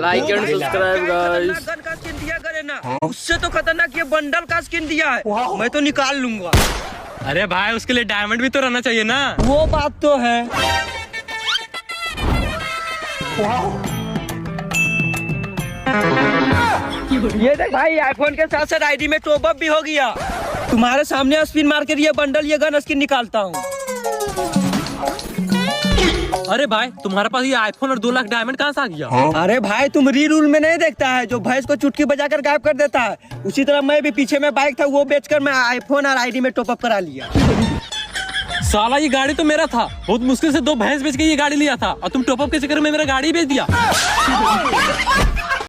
Like and subscribe guys. Gun का skin दिया करे ना, उससे तो खतरनाक ये बंडल का स्किन दिया है, मैं तो निकाल लूंगा। अरे भाई उसके लिए डायमंड भी तो रहना चाहिए ना। वो बात तो है। ये देख भाई, आईफोन के साथ साथ आईडी में टॉप अप भी हो गया। तुम्हारे सामने स्पिन मार कर ये बंडल ये गन स्किन निकालता हूँ। अरे भाई तुम्हारे पास ये आईफोन और 2 लाख डायमंड कहाँ से आ गया? अरे भाई तुम री रूल में नहीं देखता है, जो भैंस को चुटकी बजाकर गायब कर देता है, उसी तरह मैं भी पीछे में बाइक था वो बेचकर मैं आईफोन और आईडी में टॉप अप करा लिया। साला ये गाड़ी तो मेरा था, बहुत मुश्किल से 2 भैंस बेच के ये गाड़ी लिया था और तुम टॉप अप के चक्कर में मेरा गाड़ी बेच दिया।